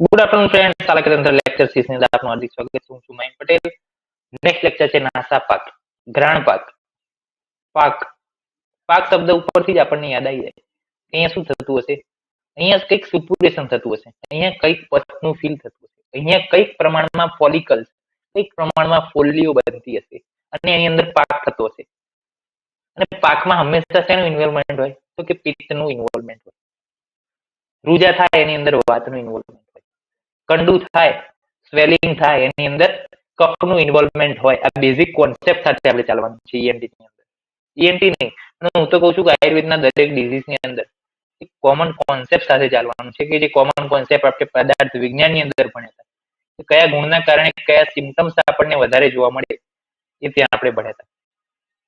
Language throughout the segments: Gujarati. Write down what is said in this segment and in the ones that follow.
ગુડ આફ્ટરનૂન ફ્રેન્ડ, શાળા કેન્દ્ર લેક્ચર સીરીઝની અંદર આપનું હાર્દિક સ્વાગત છે. હું છું મયંક પટેલ. નેક્સ્ટ લેક્ચર છે નાસા પાક, ઘ્રાણ પાક. પાક પાક શબ્દ ઉપરથી જ આપણને યાદ આવી જાય. અહીંયા શું થતું હશે? અહીંયા કંઈક સુપુરેશન થતું હશે, અહીંયા કંઈક પથનું ફીલ થતું હશે, અહીંયા કંઈક પ્રમાણમાં ફોલિકલ્સ, કંઈક પ્રમાણમાં ફોલ્લીઓ બનતી હશે અને એની અંદર પાક થતો હશે. અને પાકમાં હંમેશા શેનું ઇન્વોલ્વમેન્ટ હોય? તો કે પિત્તનું ઇન્વોલ્વમેન્ટ હોય. રૂજા થાય એની અંદર વાતનું ઇન્વોલ્વમેન્ટ હોય. કંડુ થાય, સ્વેલિંગ થાય, એની અંદર કફનું ઇન્વોલ્વમેન્ટ હોય. આ બેઝિક કોન્સેપ્ટ સાથે આપણે ચાલવાનું છે ઈએનટી ની અંદર. ઈએનટી નહીં, હું તો કહું છું કે આયુર્વેદના દરેક ડિઝીઝ ની અંદર કોમન કોન્સેપ્ટ સાથે ચાલવાનું છે, કે જે કોમન કોન્સેપ્ટ આપણે પદાર્થ વિજ્ઞાનની અંદર ભણ્યા હતા. કયા ગુણના કારણે કયા સિમ્ટમ્સ આપણને વધારે જોવા મળે એ ત્યાં આપણે ભણ્યા હતા.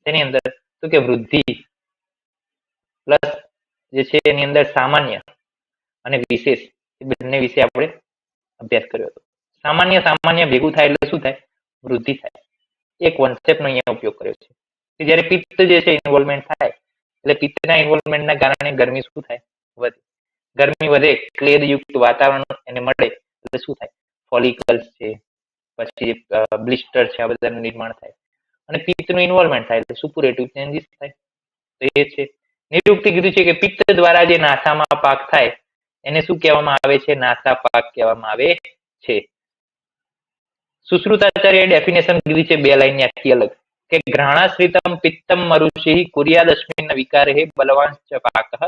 તેની અંદર તો કે વૃદ્ધિ પ્લસ જે છે એની અંદર સામાન્ય અને વિશેષ, એ બંને વિશે આપણે અભ્યાસ કર્યો હતો. સામાન્ય ભેગું થાય એટલે શું થાય? વૃદ્ધિ થાય. એ કોન્સેપ્ટનો અહીંયા ઉપયોગ કર્યો છે. જ્યારે પિત્ત જે છે ઇન્વોલ્વમેન્ટ થાય, એટલે પિત્તના ઇન્વોલ્વમેન્ટના કારણે ગરમી શું થાય? વધે. ગરમી વધે, ક્લેદયુક્ત વાતાવરણ એને મળે એટલે શું થાય? ફોલિકલ્સ છે, પછી બ્લિસ્ટર છે, આ બધાનું નિર્માણ થાય. અને પિત્તનું ઇન્વોલ્વમેન્ટ થાય એટલે સુપુરેટિવ ચેન્જીસ થાય. તો એ છે નિરુક્તિ કીધું છે કે પિત્ત દ્વારા જે નાસામાં પાક થાય એને શું કહેવામાં આવે છે? નાસા પાક કહેવામાં આવે છે. સુશ્રુતાચાર્ય ડેફિનેશન કીધી છે 2 લાઈનની આખી અલગ, કે ઘ્રાણાશ્રિતમ પિત્તમ મરુષિ કુર્યાદસ્મિન વિકારે બલવાંશ્ચ પાકઃ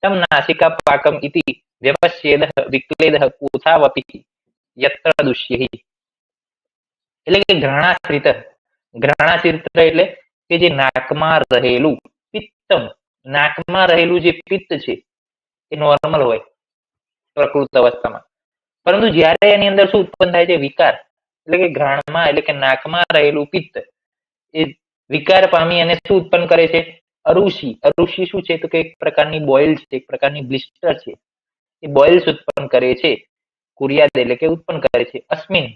તમ નાસિકા પાકમ ઇતિ વ્યવચ્છેદઃ વિક્લેદઃ કુથાવપી યત્ર દુષ્યૈ. એટલે કે ઘ્રાણાશ્રિત એટલે કે જે નાકમાં રહેલું પિત્તમ, નાકમાં રહેલું જે પિત્ત છે એ નોર્મલ હોય પ્રકૃત અવસ્થામાં, પરંતુ જ્યારે એની અંદર શું ઉત્પન્ન થાય છે? વિકાર. એટલે કે ઘ્રાણમાં એટલે કે નાકમાં રહેલું પિત્ત એ વિકાર પામી અને શું ઉત્પન્ન કરે છે? અરુષિ. અરુષિ શું છે? તો કે એક પ્રકારની બોઇલ છે, એક પ્રકારની બ્લિસ્ટર છે. એ બોઇલ્સ ઉત્પન્ન કરે છે. કુર્યાદ એટલે કે ઉત્પન્ન કરે છે. અસ્મિન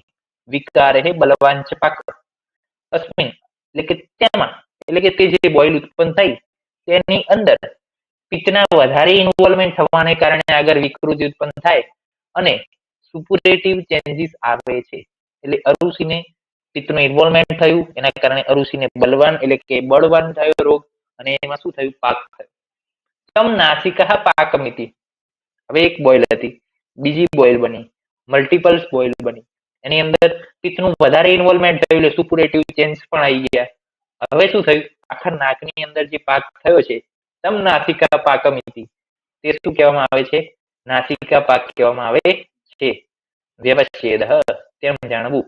વિકારે બલવાંચ પાક. અસ્મિન એટલે કે તેમાં, એટલે કે તે જે બોઇલ ઉત્પન્ન થઈ તેની અંદર પિત્તના વધારે ઇન્વોલ્વમેન્ટ થવાને કારણે આગળ વિકૃતિ ઉત્પન્ન થાય અને સુપુરેટિવ ચેન્જીસ આવે છે. એટલે અરુષિને પિત્તનું ઇન્વોલ્વમેન્ટ થયું, એના કારણે અરુષિને બલવાન એટલે કે બળવાન થયો રોગ, અને એમાં શું થયું? પાક થયો. તમ નાસિકા પાકમિતિ. હવે એક બોઇલ હતી, બીજી બોઇલ બની, મલ્ટિપલ્સ બોઇલ બની. એની અંદર પિત્તનું વધારે ઇન્વોલ્વમેન્ટ થયું એટલે સુપુરેટિવ ચેન્જ પણ આવી ગયા. હવે શું થયું? આખા નાકની અંદર જે પાક થયો છે, તમ નાસિકા પાકમિતિ, તે શું કહેવામાં આવે છે? નાસિકા પાક કહેવામાં આવે છે. વ્યવચ્છેદ તેમ જાણવું.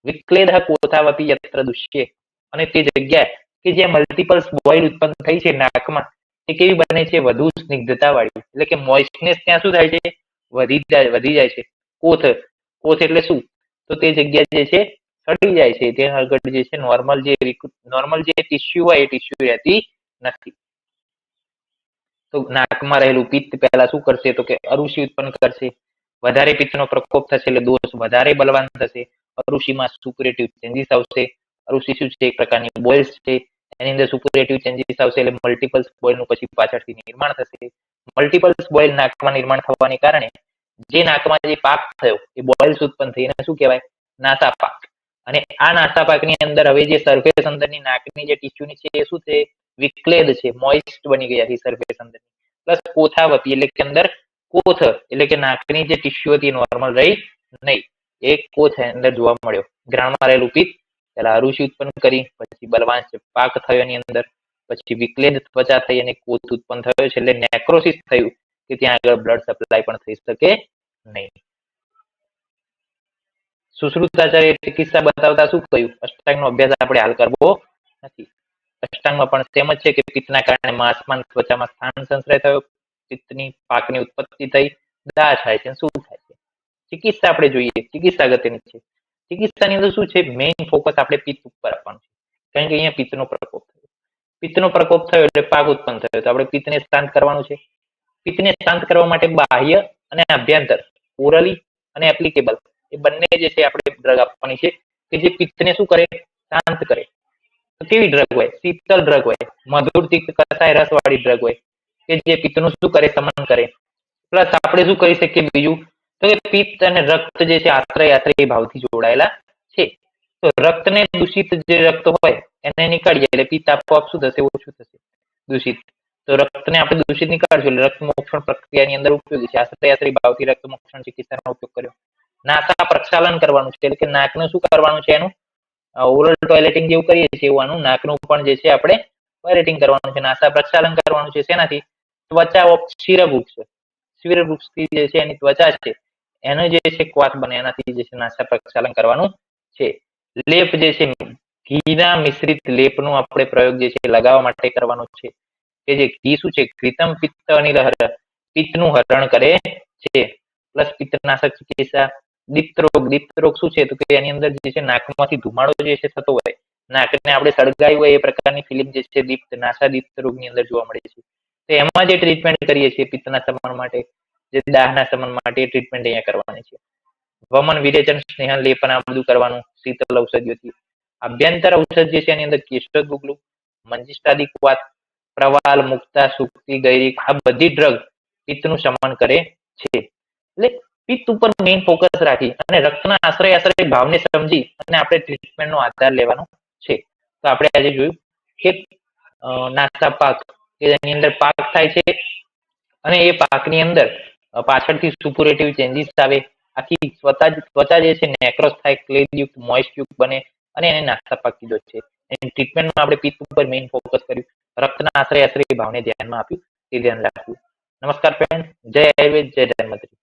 વિક્લેદ કોથાવપી યત્ર દુષ્યે. અને તે જગ્યા કે જ્યાં મલ્ટિપલ્સ બોઇલ ઉત્પન્ન થઈ છે નાકમાં, એ કેવી બને છે? વધુ સ્નિગ્ધતા વાળી. એટલે કે મોઇસ્ટનેસ ત્યાં શું થાય છે? વધી જાય છે. કોથ એટલે શું? તો તે જગ્યા જે છે સડી જાય છે. ત્યાં આગળ જે છે નોર્મલ જે ટિશ્યુ હોય એ ટિશ્યુ રહેતી નથી. તો નાકમાં રહેલું પિત્ત પહેલા શું કરશે? તો કે અરુષિ ઉત્પન્ન કરશે. વધારે પિત્તનો પ્રકોપ થશે એટલે દોષ વધારે બલવાન થશે. અરુષિમાં સુપુરેટિવ ચેન્જીસ આવશે. અરુષિ શું છે? એક પ્રકારની બોઇલ્સ છે, એની અંદર સુપુરેટિવ ચેન્જીસ આવશે એટલે મલ્ટિપલ્સ બોઇલનું પછી પાછળથી નિર્માણ થશે. મલ્ટિપલ્સ બોઇલ નાકમાં નિર્માણ થવાને કારણે જે નાકમાં જે પાક થયો એ બોઇલ્સ ઉત્પન્ન થઈ, એને શું કહેવાય? નાસા પાક. અને આ નાસા પાકની અંદર હવે જે સરફેસ અંદરની નાકની જે ટિશ્યુની છે એ શું છે? વિક્લેદ છે, મોઇસ્ટ બની ગયા છે સરફેસ અંદર. પ્લસ કોથાવપી એટલે કે અંદર કોથ એટલે કે નાકની જે ટિશ્યુ હતી નોર્મલ રહી નહીં, એક કોથ અંદર જોવા મળ્યો. ઘ્રાણમાં રહેલું પિત્ત પેલા અરુષિ ઉત્પન્ન કરી, પછી બલવાંશ પાક થયો એની અંદર, પછી વિક્લેદ ત્વચા થઈ અને કોથ ઉત્પન્ન થયો છે. એટલે નેક્રોસિસ થયું કે ત્યાં આગળ બ્લડ સપ્લાય પણ થઈ શકે નહીં. સુશ્રુતાચાર્ય ચિકિત્સા બતાવતા શું કહ્યું? અષ્ટાંગનો અભ્યાસ આપણે હાલ કરવો નથી. અષ્ટાંગમાં પણ તેમ જ છે કે પિત્તના કારણે માંસમાં ત્વચામાં સ્થાન સંશ્રય થયો, પિત્તની પાકની ઉત્પત્તિ થઈ, દાહ થાય છે. શું થાય છે? ચિકિત્સા આપણે જોઈએ, ચિકિત્સા અગત્યની છે. ચિકિત્સાની અંદર શું છે? મેઇન ફોકસ આપણે પિત્ત ઉપર આપવાનું છે, કારણ કે અહીંયા પિત્તનો પ્રકોપ થયો. પિત્તનો પ્રકોપ થયો એટલે પાક ઉત્પન્ન થયો, તો આપણે પિત્તને શાંત કરવાનું છે. પિત્તને શાંત કરવા માટે બાહ્ય અને આભ્યંતર, ઓરલી અને એપ્લિકેબલ, એ બંને જે છે આપણે ડ્રગ આપવાની છે કે જે પિત્તને શું કરે? શાંત કરે. કેવી ડ્રગ હોય? શીતળ ડ્રગ હોય, મધુર તિક્ત કસાય રસ વાળી ડ્રગ હોય કે જે પિત્તનું શું કરે? શમન કરે. પ્લસ આપણે શું કરી શકીએ બીજું? તો કે પિત્ત અને રક્ત જે છે આશ્રય આશ્રય ભાવથી જોડાયેલા છે. તો રક્તને દૂષિત જે રક્ત હોય એને નીકાળીએ એટલે પિત્ત આપોઆપ શું થશે, ઓછું થશે દૂષિત. તો રક્તને આપણે દૂષિત નીકાળશું એટલે રક્ત મોક્ષણ પ્રક્રિયાની અંદર ઉપયોગી છે. આશ્રય આશ્રય ભાવથી રક્ત મોક્ષણ ચિકિત્સાનો ઉપયોગ કર્યો. નાસા પ્રક્ષાલન કરવાનું છે, એટલે કે નાકનું શું કરવાનું છે, એનું ઓરલ ટોયલેટિંગ જેવું કરીએ છીએ એવું આનું નાકનું પણ જે છે આપણે ટોયલેટિંગ કરવાનું છે. નાસા પ્રક્ષાલન કરવાનું છે શેનાથી? ત્વચા ઓફ શિરવૃક્ષ, શિરવૃક્ષથી જે છે એની ત્વચા છે એનો જે છે ક્વાથ બને એનાથી જે છે નાસા પ્રક્ષાલન કરવાનું છે. લેપ જે છે ઘીના મિશ્રિત લેપનો આપણે પ્રયોગ જે છે લગાવવા માટે કરવાનો છે. કે જે ઘી શું છે, ઘૃતમ પિત્ત અનિલહર, પિત્તનું હરણ કરે છે. પ્લસ પિત્તનાશક ચિકિત્સા. દીપ્તરોગ, દીપ્તરોગ શું છે તો કે એની અંદર જે છે નાકમાંથી ધુમાડો જે છે થતો હોય, નાકને આપણે સળગાવ્યું હોય એ પ્રકારની ફિલ્મ જે છે દીપ્ત નાસા દીપ્ત રોગની અંદર જોવા મળે છે. તો એમાં જે ટ્રીટમેન્ટ કરીએ છીએ પિત્તના શમન માટે, જે દાહના શમન માટે ટ્રીટમેન્ટ અહીંયા કરવાની છે. વમન વિરેચન સ્નેહન લેપન આ બધું કરવાનું શીતલ ઔષધિઓથી. આભ્યંતર ઔષધ જે છે એની અંદર કેશર ગુગલું, મંજિષ્ટાદિક વાત, પ્રવાલ, મુક્તા, સુક્તિ, ગૈરિક આ બધી ડ્રગ પિત્તનું શમન કરે છે. એટલે પિત્ત ઉપર મેઇન ફોકસ રાખી અને રક્તના આશ્રય આશ્રય ભાવને સમજી અને આપણે ટ્રીટમેન્ટનો આધાર લેવાનો છે. તો આપણે આજે જોયું કે નાસા પાક એની અંદર પાક થાય છે અને એ પાકની અંદર પાછળથી સુપુરેટિવ ચેન્જીસ આવે, આખી ત્વચા જે છે નેક્રોસ થાય, ક્લેદયુક્ત મોઇસ્ટયુક્ત બને અને એને નાસા પાક કીધો છે. એની ટ્રીટમેન્ટમાં આપણે પિત્ત ઉપર મેઇન ફોકસ કર્યું, રક્તના આશ્રય આશ્રય ભાવને ધ્યાનમાં આપ્યું, એ ધ્યાન રાખ્યું. નમસ્કાર ફ્રેન્ડ, જય આયુર્વેદ, જય ધન્વંતરી.